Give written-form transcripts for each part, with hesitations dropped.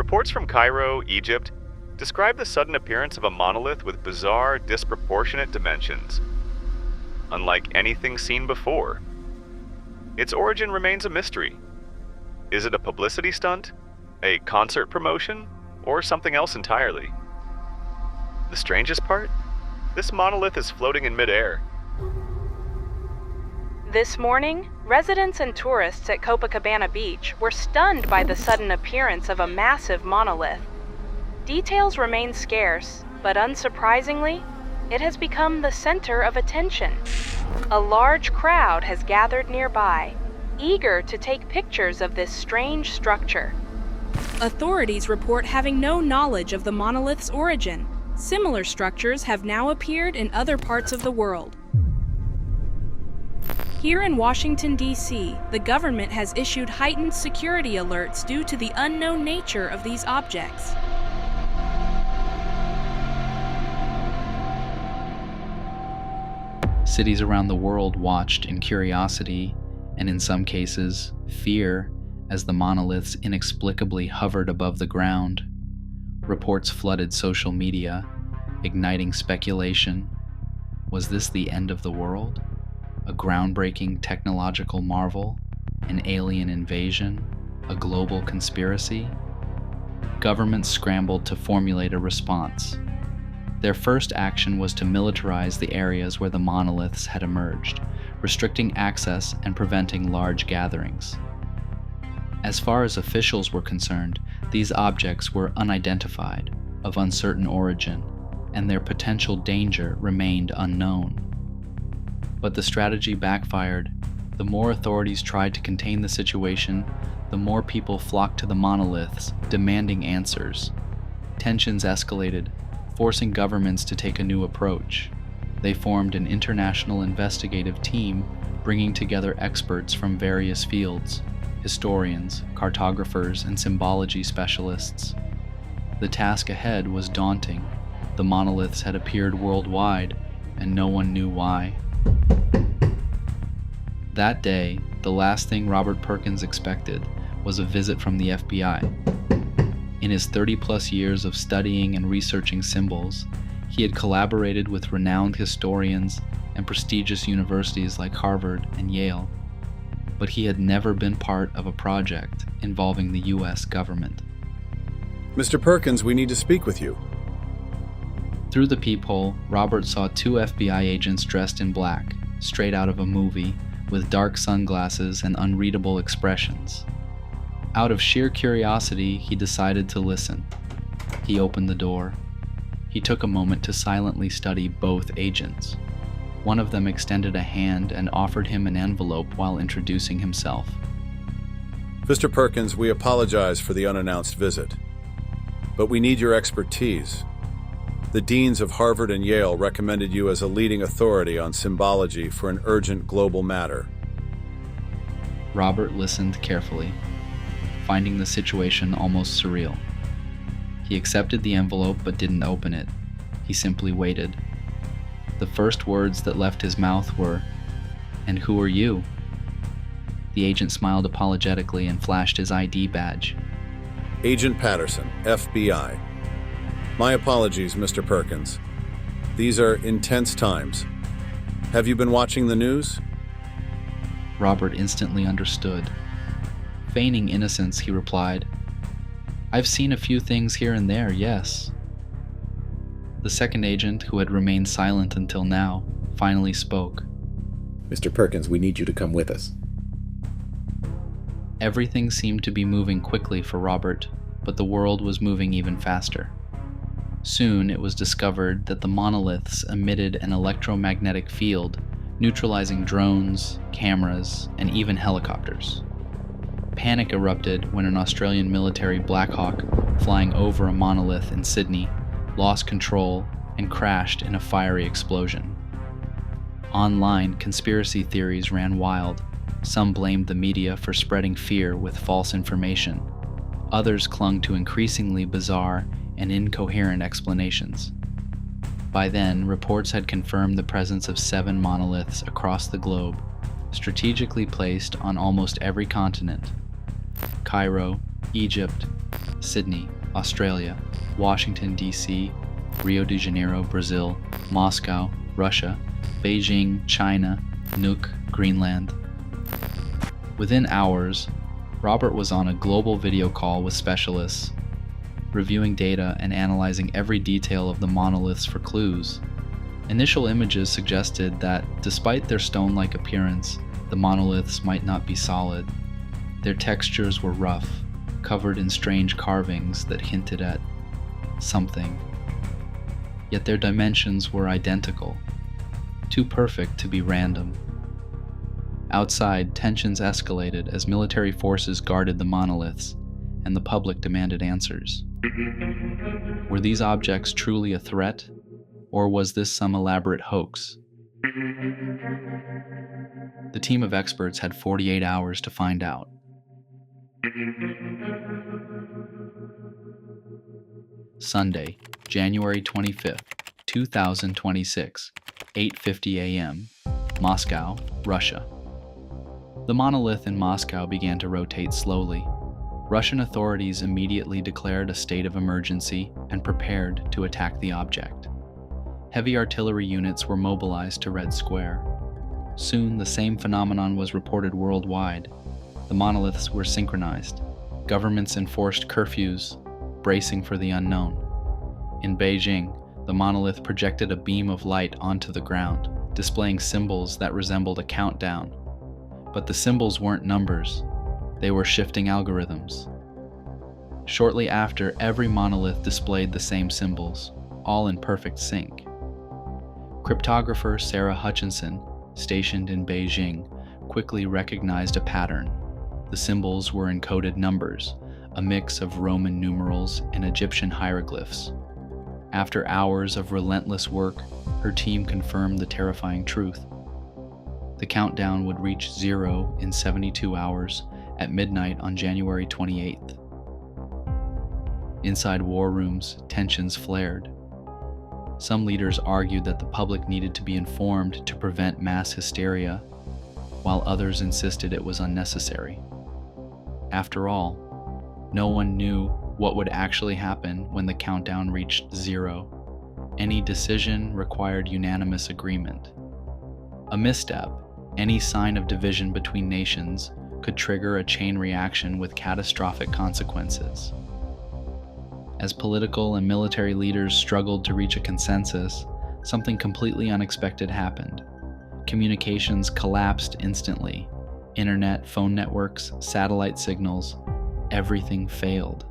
Reports from Cairo, Egypt, describe the sudden appearance of a monolith with bizarre, disproportionate dimensions, unlike anything seen before. Its origin remains a mystery. Is it a publicity stunt, a concert promotion, or something else entirely? The strangest part? This monolith is floating in midair. This morning, residents and tourists at Copacabana Beach were stunned by the sudden appearance of a massive monolith. Details remain scarce, but unsurprisingly, it has become the center of attention. A large crowd has gathered nearby, eager to take pictures of this strange structure. Authorities report having no knowledge of the monolith's origin. Similar structures have now appeared in other parts of the world. Here in Washington, D.C., the government has issued heightened security alerts due to the unknown nature of these objects. Cities around the world watched in curiosity, and in some cases, fear, as the monoliths inexplicably hovered above the ground. Reports flooded social media, igniting speculation. Was this the end of the world? A groundbreaking technological marvel? An alien invasion? A global conspiracy? Governments scrambled to formulate a response. Their first action was to militarize the areas where the monoliths had emerged, restricting access and preventing large gatherings. As far as officials were concerned, these objects were unidentified, of uncertain origin, and their potential danger remained unknown. But the strategy backfired. The more authorities tried to contain the situation, the more people flocked to the monoliths, demanding answers. Tensions escalated, forcing governments to take a new approach. They formed an international investigative team, bringing together experts from various fields: historians, cartographers, and symbology specialists. The task ahead was daunting. The monoliths had appeared worldwide, and no one knew why. That day, the last thing Robert Perkins expected was a visit from the FBI. In his 30-plus years of studying and researching symbols, he had collaborated with renowned historians and prestigious universities like Harvard and Yale, but he had never been part of a project involving the U.S. government. Mr. Perkins, we need to speak with you. Through the peephole, Robert saw two FBI agents dressed in black, straight out of a movie, with dark sunglasses and unreadable expressions. Out of sheer curiosity, he decided to listen. He opened the door. He took a moment to silently study both agents. One of them extended a hand and offered him an envelope while introducing himself. Mr. Perkins, we apologize for the unannounced visit, but we need your expertise. The deans of Harvard and Yale recommended you as a leading authority on symbology for an urgent global matter. Robert listened carefully, finding the situation almost surreal. He accepted the envelope but didn't open it. He simply waited. The first words that left his mouth were, "And who are you?" The agent smiled apologetically and flashed his ID badge. Agent Patterson, FBI. My apologies, Mr. Perkins. These are intense times. Have you been watching the news? Robert instantly understood. Feigning innocence, he replied, "I've seen a few things here and there, yes." The second agent, who had remained silent until now, finally spoke. Mr. Perkins, we need you to come with us. Everything seemed to be moving quickly for Robert, but the world was moving even faster. Soon it was discovered that the monoliths emitted an electromagnetic field, neutralizing drones, cameras, and even helicopters. Panic erupted when an Australian military Black Hawk, flying over a monolith in Sydney, lost control and crashed in a fiery explosion. Online, conspiracy theories ran wild. Some blamed the media for spreading fear with false information. Others clung to increasingly bizarre and incoherent explanations. By then, reports had confirmed the presence of 7 monoliths across the globe, strategically placed on almost every continent: Cairo, Egypt, Sydney, Australia, Washington, D.C., Rio de Janeiro, Brazil, Moscow, Russia, Beijing, China, Nuuk, Greenland. Within hours, Robert was on a global video call with specialists, reviewing data and analyzing every detail of the monoliths for clues. Initial images suggested that, despite their stone-like appearance, the monoliths might not be solid. Their textures were rough, covered in strange carvings that hinted at something. Yet their dimensions were identical, too perfect to be random. Outside, tensions escalated as military forces guarded the monoliths, and the public demanded answers. Were these objects truly a threat, or was this some elaborate hoax? The team of experts had 48 hours to find out. Sunday, January 25th, 2026, 8:50 a.m., Moscow, Russia. The monolith in Moscow began to rotate slowly. Russian authorities immediately declared a state of emergency and prepared to attack the object. Heavy artillery units were mobilized to Red Square. Soon, the same phenomenon was reported worldwide. The monoliths were synchronized. Governments enforced curfews, bracing for the unknown. In Beijing, the monolith projected a beam of light onto the ground, displaying symbols that resembled a countdown. But the symbols weren't numbers. They were shifting algorithms. Shortly after, every monolith displayed the same symbols, all in perfect sync. Cryptographer Sarah Hutchinson, stationed in Beijing, quickly recognized a pattern. The symbols were encoded numbers, a mix of Roman numerals and Egyptian hieroglyphs. After hours of relentless work, her team confirmed the terrifying truth. The countdown would reach 0 in 72 hours at midnight on January 28th. Inside war rooms, tensions flared. Some leaders argued that the public needed to be informed to prevent mass hysteria, while others insisted it was unnecessary. After all, no one knew what would actually happen when the countdown reached 0. Any decision required unanimous agreement. A misstep, any sign of division between nations, could trigger a chain reaction with catastrophic consequences. As political and military leaders struggled to reach a consensus, something completely unexpected happened. Communications collapsed instantly. Internet, phone networks, satellite signals, everything failed.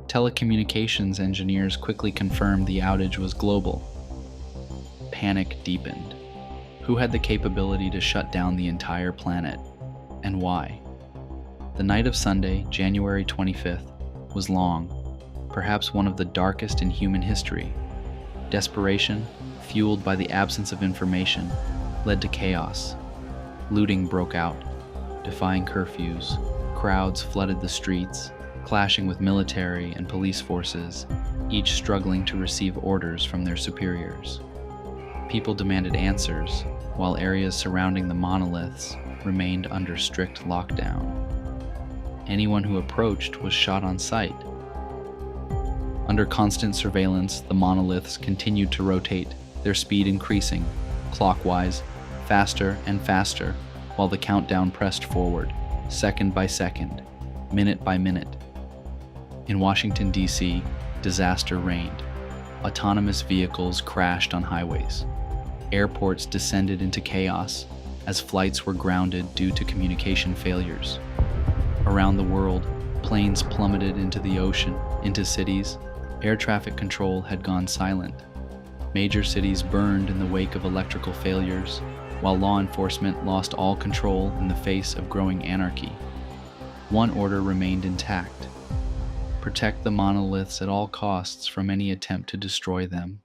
Telecommunications engineers quickly confirmed the outage was global. Panic deepened. Who had the capability to shut down the entire planet, and why? The night of Sunday, January 25th, was long, perhaps one of the darkest in human history. Desperation, fueled by the absence of information, led to chaos. Looting broke out, defying curfews. Crowds flooded the streets, clashing with military and police forces, each struggling to receive orders from their superiors. People demanded answers, while areas surrounding the monoliths remained under strict lockdown. Anyone who approached was shot on sight. Under constant surveillance, the monoliths continued to rotate, their speed increasing, clockwise, faster and faster, while the countdown pressed forward, second by second, minute by minute. In Washington, D.C., disaster reigned. Autonomous vehicles crashed on highways. Airports descended into chaos as flights were grounded due to communication failures. Around the world, planes plummeted into the ocean, into cities. Air traffic control had gone silent. Major cities burned in the wake of electrical failures, while law enforcement lost all control in the face of growing anarchy. One order remained intact: protect the monoliths at all costs from any attempt to destroy them.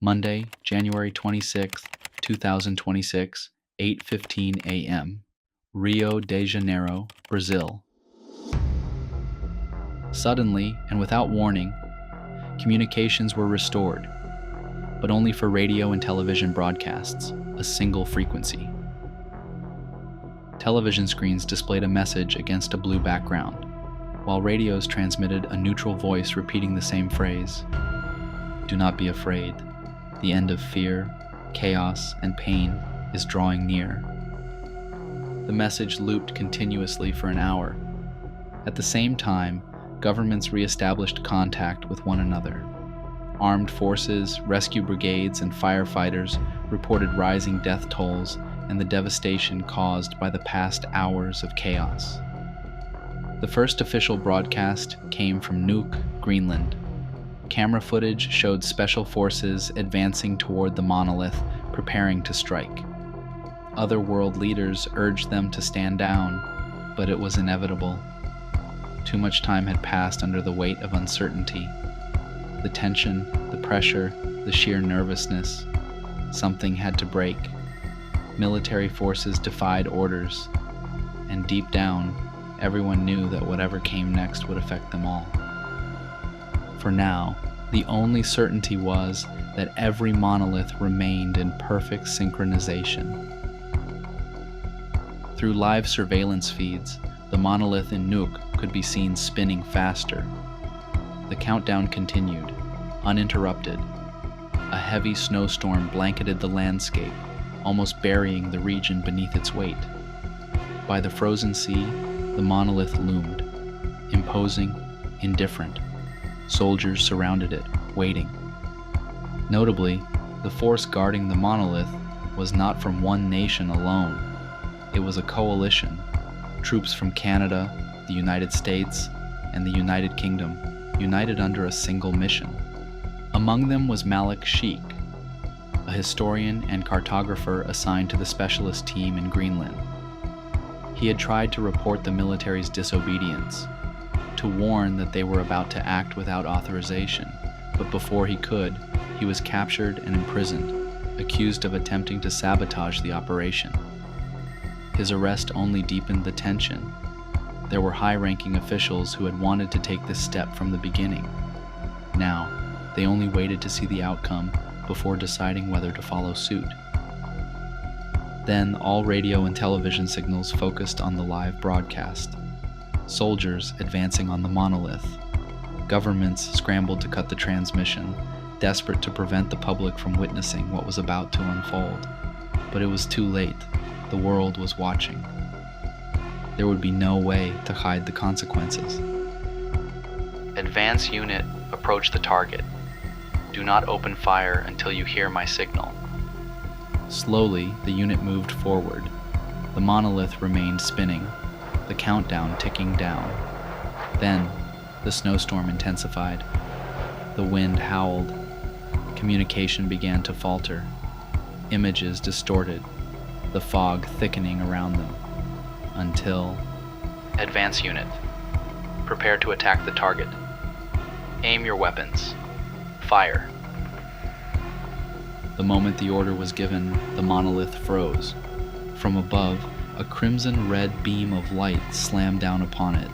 Monday, January 26, 2026, 8:15 a.m., Rio de Janeiro, Brazil. Suddenly, and without warning, communications were restored, but only for radio and television broadcasts, a single frequency. Television screens displayed a message against a blue background. while radios transmitted a neutral voice repeating the same phrase. Do not be afraid. The end of fear, chaos, and pain is drawing near. The message looped continuously for an hour. At the same time, governments re-established contact with one another. Armed forces, rescue brigades, and firefighters reported rising death tolls and the devastation caused by the past hours of chaos. The first official broadcast came from Nuuk, Greenland. Camera footage showed special forces advancing toward the monolith, preparing to strike. Other world leaders urged them to stand down, but it was inevitable. Too much time had passed under the weight of uncertainty. The tension, the pressure, the sheer nervousness. Something had to break. Military forces defied orders, and deep down, everyone knew that whatever came next would affect them all. For now, the only certainty was that every monolith remained in perfect synchronization. Through live surveillance feeds, the monolith in Nuuk could be seen spinning faster. The countdown continued, uninterrupted. A heavy snowstorm blanketed the landscape, almost burying the region beneath its weight. By the frozen sea, the monolith loomed, imposing, indifferent. Soldiers surrounded it, waiting. Notably, the force guarding the monolith was not from one nation alone. It was a coalition, troops from Canada, the United States, and the United Kingdom, united under a single mission. Among them was Malik Sheikh, a historian and cartographer assigned to the specialist team in Greenland. He had tried to report the military's disobedience, to warn that they were about to act without authorization, but before he could, he was captured and imprisoned, accused of attempting to sabotage the operation. His arrest only deepened the tension. There were high-ranking officials who had wanted to take this step from the beginning. Now, they only waited to see the outcome before deciding whether to follow suit. Then all radio and television signals focused on the live broadcast. Soldiers advancing on the monolith. Governments scrambled to cut the transmission, desperate to prevent the public from witnessing what was about to unfold. But it was too late. The world was watching. There would be no way to hide the consequences. Advance unit, approach the target. Do not open fire until you hear my signal. Slowly, the unit moved forward. The monolith remained spinning, the countdown ticking down. Then, the snowstorm intensified. The wind howled. Communication began to falter. Images distorted, the fog thickening around them. Until... Advance unit. Prepare to attack the target. Aim your weapons. Fire. The moment the order was given, the monolith froze. From above, a crimson-red beam of light slammed down upon it.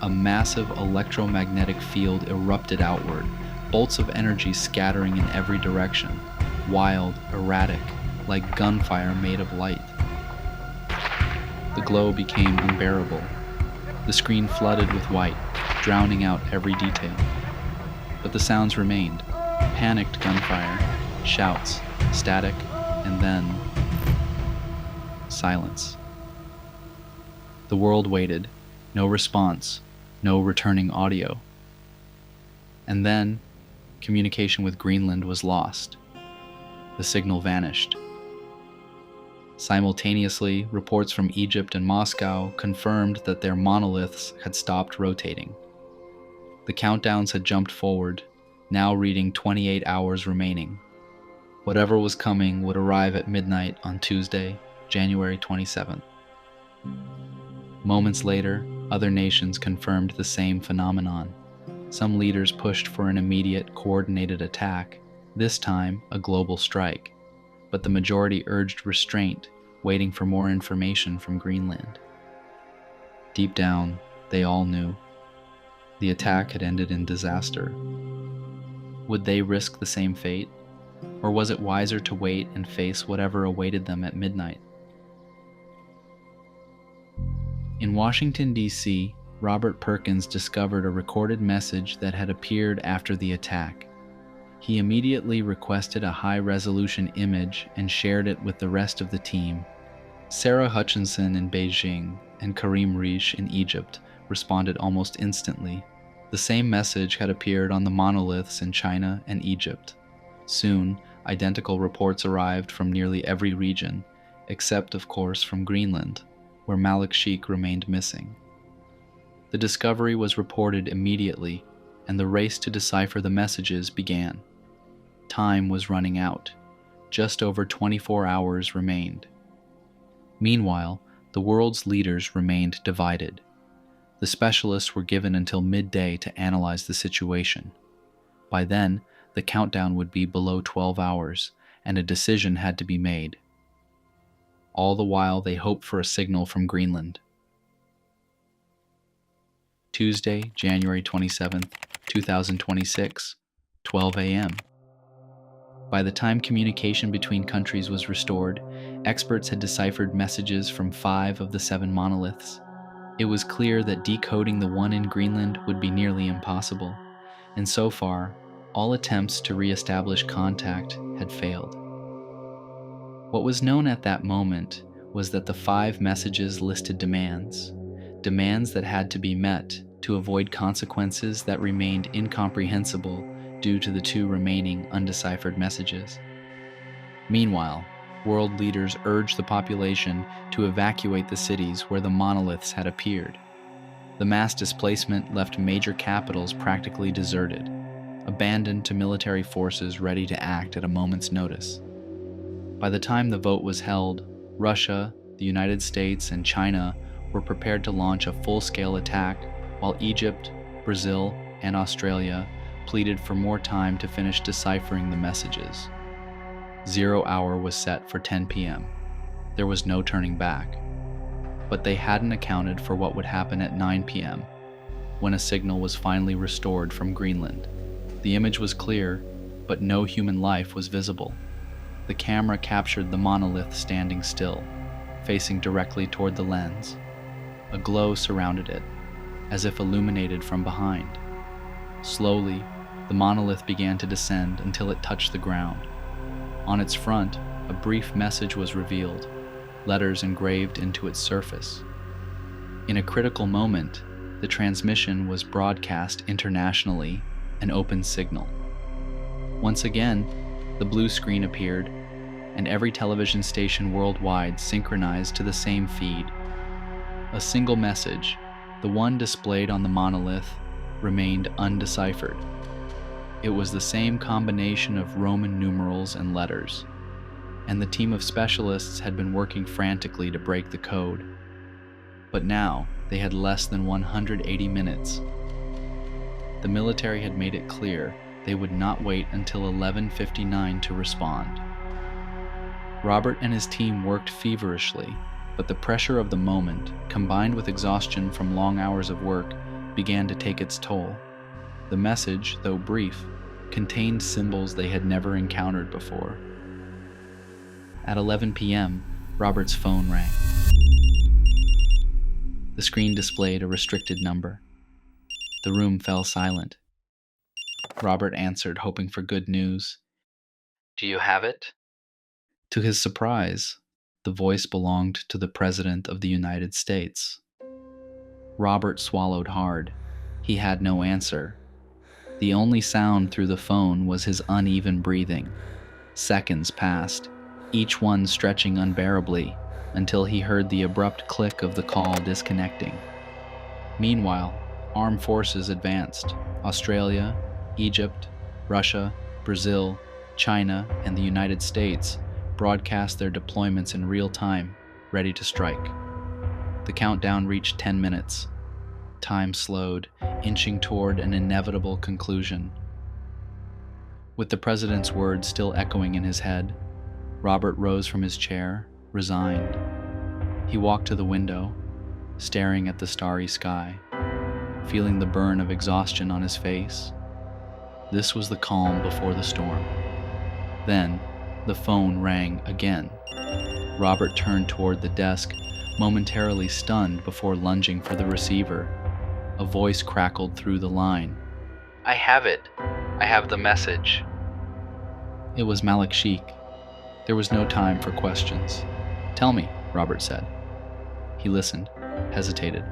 A massive electromagnetic field erupted outward, bolts of energy scattering in every direction, wild, erratic, like gunfire made of light. The glow became unbearable. The screen flooded with white, drowning out every detail. But the sounds remained. Panicked gunfire, shouts, static, and then... silence. The world waited. No response. No returning audio. And then, communication with Greenland was lost. The signal vanished. Simultaneously, reports from Egypt and Moscow confirmed that their monoliths had stopped rotating. The countdowns had jumped forward, now reading 28 hours remaining. Whatever was coming would arrive at midnight on Tuesday, January 27th. Moments later, other nations confirmed the same phenomenon. Some leaders pushed for an immediate, coordinated attack, this time a global strike. But the majority urged restraint, waiting for more information from Greenland. Deep down, they all knew. The attack had ended in disaster. Would they risk the same fate? Or was it wiser to wait and face whatever awaited them at midnight? In Washington, D.C., Robert Perkins discovered a recorded message that had appeared after the attack. He immediately requested a high-resolution image and shared it with the rest of the team. Sarah Hutchinson in Beijing and Karim Riche in Egypt responded almost instantly. The same message had appeared on the monoliths in China and Egypt. Soon, identical reports arrived from nearly every region, except, of course, from Greenland, where Malik Sheikh remained missing. The discovery was reported immediately, and the race to decipher the messages began. Time was running out. Just over 24 hours remained. Meanwhile, the world's leaders remained divided. The specialists were given until midday to analyze the situation. By then, the countdown would be below 12 hours, and a decision had to be made. All the while, they hoped for a signal from Greenland. Tuesday, January 27, 2026, 12 a.m. By the time communication between countries was restored, experts had deciphered messages from 5 of the 7 monoliths. It was clear that decoding the one in Greenland would be nearly impossible, and so far, all attempts to re-establish contact had failed. What was known at that moment was that the 5 messages listed demands that had to be met to avoid consequences that remained incomprehensible due to the 2 remaining undeciphered messages. Meanwhile, world leaders urged the population to evacuate the cities where the monoliths had appeared. The mass displacement left major capitals practically deserted, abandoned to military forces ready to act at a moment's notice. By the time the vote was held, Russia, the United States, and China were prepared to launch a full-scale attack, while Egypt, Brazil, and Australia pleaded for more time to finish deciphering the messages. 0 hour was set for 10 p.m. There was no turning back. But they hadn't accounted for what would happen at 9 p.m., when a signal was finally restored from Greenland. The image was clear, but no human life was visible. The camera captured the monolith standing still, facing directly toward the lens. A glow surrounded it, as if illuminated from behind. Slowly, the monolith began to descend until it touched the ground. On its front, a brief message was revealed, letters engraved into its surface. In a critical moment, the transmission was broadcast internationally, an open signal. Once again, the blue screen appeared, and every television station worldwide synchronized to the same feed. A single message, the one displayed on the monolith, remained undeciphered. It was the same combination of Roman numerals and letters, and the team of specialists had been working frantically to break the code. But now, they had less than 180 minutes. The military had made it clear they would not wait until 11:59 to respond. Robert and his team worked feverishly, but the pressure of the moment, combined with exhaustion from long hours of work, began to take its toll. The message, though brief, contained symbols they had never encountered before. At 11 p.m., Robert's phone rang. The screen displayed a restricted number. The room fell silent. Robert answered, hoping for good news. "Do you have it?" To his surprise, the voice belonged to the President of the United States. Robert swallowed hard. He had no answer. The only sound through the phone was his uneven breathing. Seconds passed, each one stretching unbearably, until he heard the abrupt click of the call disconnecting. Meanwhile, armed forces advanced. Australia, Egypt, Russia, Brazil, China, and the United States broadcast their deployments in real time, ready to strike. The countdown reached 10 minutes. Time slowed, inching toward an inevitable conclusion. With the president's words still echoing in his head, Robert rose from his chair, resigned. He walked to the window, staring at the starry sky, feeling the burn of exhaustion on his face. This was the calm before the storm. Then, the phone rang again. Robert turned toward the desk, momentarily stunned before lunging for the receiver. A voice crackled through the line. "I have it. I have the message." It was Malik Sheik. There was no time for questions. "Tell me," Robert said. He listened, hesitated.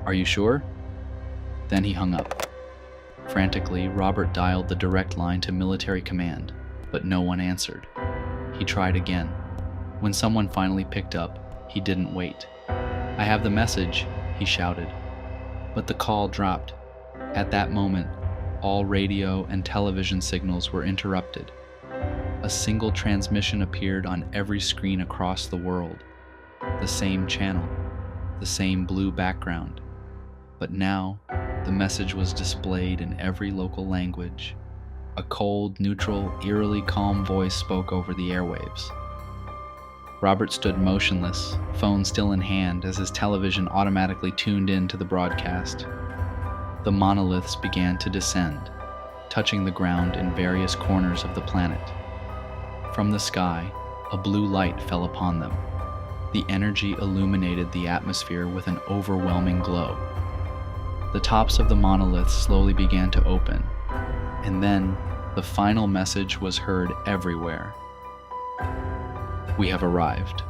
"Are you sure?" Then he hung up. Frantically, Robert dialed the direct line to military command, but no one answered. He tried again. When someone finally picked up, he didn't wait. "I have the message," he shouted. But the call dropped. At that moment, all radio and television signals were interrupted. A single transmission appeared on every screen across the world. The same channel, the same blue background. But now, the message was displayed in every local language. A cold, neutral, eerily calm voice spoke over the airwaves. Robert stood motionless, phone still in hand, as his television automatically tuned in to the broadcast. The monoliths began to descend, touching the ground in various corners of the planet. From the sky, a blue light fell upon them. The energy illuminated the atmosphere with an overwhelming glow. The tops of the monoliths slowly began to open, and then the final message was heard everywhere. "We have arrived."